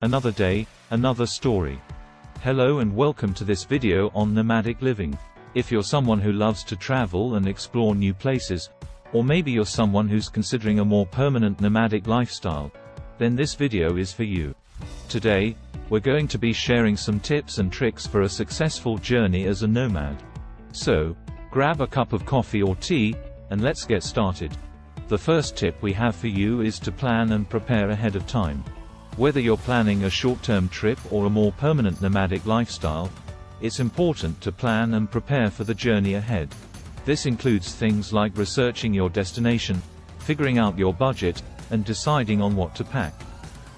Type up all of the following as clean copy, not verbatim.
Another day, another story. Hello and welcome to this video on nomadic living. If you're someone who loves to travel and explore new places, or maybe you're someone who's considering a more permanent nomadic lifestyle, then this video is for you. Today, we're going to be sharing some tips and tricks for a successful journey as a nomad. So, grab a cup of coffee or tea, and let's get started. The first tip we have for you is to plan and prepare ahead of time. Whether you're planning a short-term trip or a more permanent nomadic lifestyle, it's important to plan and prepare for the journey ahead. This includes things like researching your destination, figuring out your budget, and deciding on what to pack.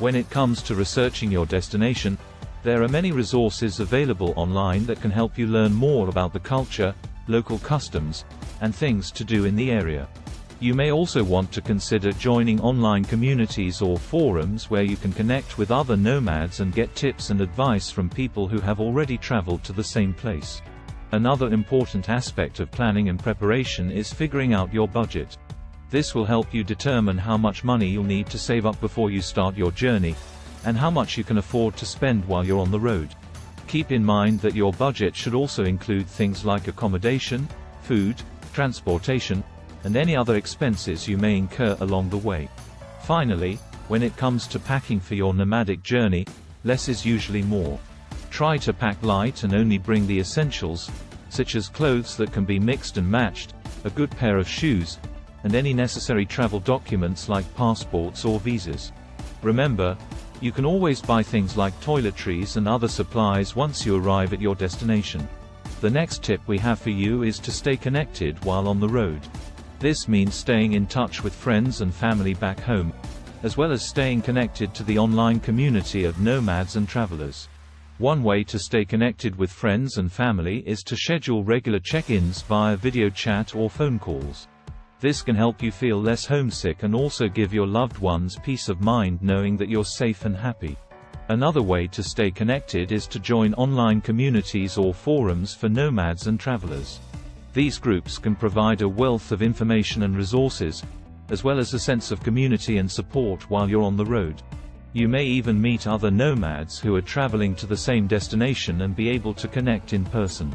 When it comes to researching your destination, there are many resources available online that can help you learn more about the culture, local customs, and things to do in the area. You may also want to consider joining online communities or forums where you can connect with other nomads and get tips and advice from people who have already traveled to the same place. Another important aspect of planning and preparation is figuring out your budget. This will help you determine how much money you'll need to save up before you start your journey, and how much you can afford to spend while you're on the road. Keep in mind that your budget should also include things like accommodation, food, transportation, and any other expenses you may incur along the way. Finally, when it comes to packing for your nomadic journey, less is usually more. Try to pack light and only bring the essentials, such as clothes that can be mixed and matched, a good pair of shoes, and any necessary travel documents like passports or visas. Remember, you can always buy things like toiletries and other supplies once you arrive at your destination. The next tip we have for you is to stay connected while on the road. This means staying in touch with friends and family back home, as well as staying connected to the online community of nomads and travelers. One way to stay connected with friends and family is to schedule regular check-ins via video chat or phone calls. This can help you feel less homesick and also give your loved ones peace of mind knowing that you're safe and happy. Another way to stay connected is to join online communities or forums for nomads and travelers. These groups can provide a wealth of information and resources, as well as a sense of community and support while you're on the road. You may even meet other nomads who are traveling to the same destination and be able to connect in person.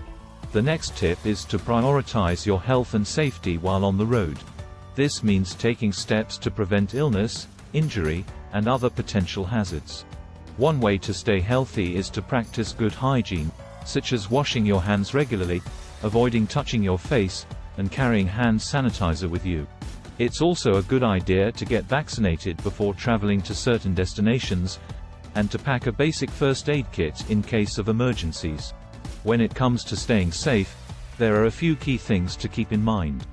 The next tip is to prioritize your health and safety while on the road. This means taking steps to prevent illness, injury, and other potential hazards. One way to stay healthy is to practice good hygiene, such as washing your hands regularly, avoiding touching your face, and carrying hand sanitizer with you. It's also a good idea to get vaccinated before traveling to certain destinations, and to pack a basic first aid kit in case of emergencies. When it comes to staying safe, there are a few key things to keep in mind.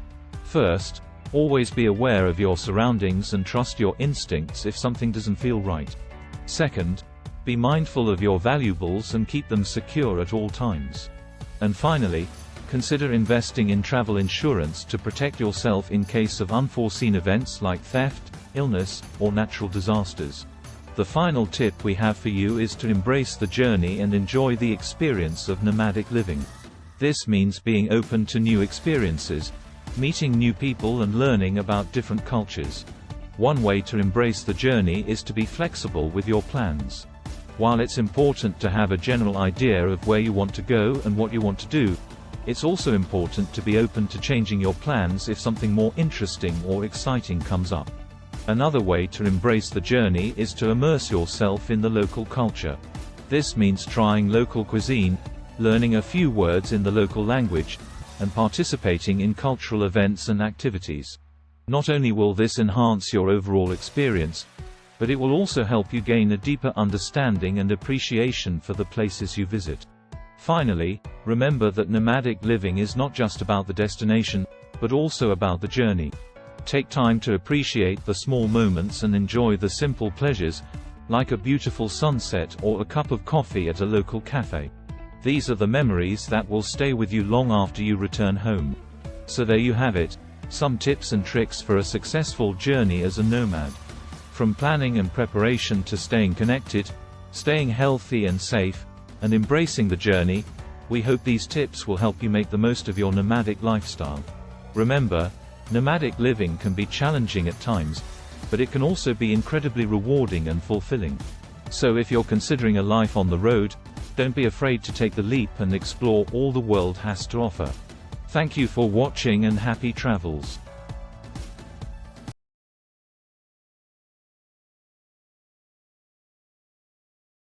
First, always be aware of your surroundings and trust your instincts if something doesn't feel right. Second, be mindful of your valuables and keep them secure at all times. And finally, consider investing in travel insurance to protect yourself in case of unforeseen events like theft, illness, or natural disasters. The final tip we have for you is to embrace the journey and enjoy the experience of nomadic living. This means being open to new experiences, meeting new people and learning about different cultures. One way to embrace the journey is to be flexible with your plans. While it's important to have a general idea of where you want to go and what you want to do, it's also important to be open to changing your plans if something more interesting or exciting comes up. Another way to embrace the journey is to immerse yourself in the local culture. This means trying local cuisine, learning a few words in the local language, and participating in cultural events and activities. Not only will this enhance your overall experience, but it will also help you gain a deeper understanding and appreciation for the places you visit. Finally, remember that nomadic living is not just about the destination, but also about the journey. Take time to appreciate the small moments and enjoy the simple pleasures, like a beautiful sunset or a cup of coffee at a local cafe. These are the memories that will stay with you long after you return home. So there you have it, some tips and tricks for a successful journey as a nomad. From planning and preparation to staying connected, staying healthy and safe, and embracing the journey, we hope these tips will help you make the most of your nomadic lifestyle. Remember, nomadic living can be challenging at times, but it can also be incredibly rewarding and fulfilling. So if you're considering a life on the road, don't be afraid to take the leap and explore all the world has to offer. Thank you for watching and happy travels.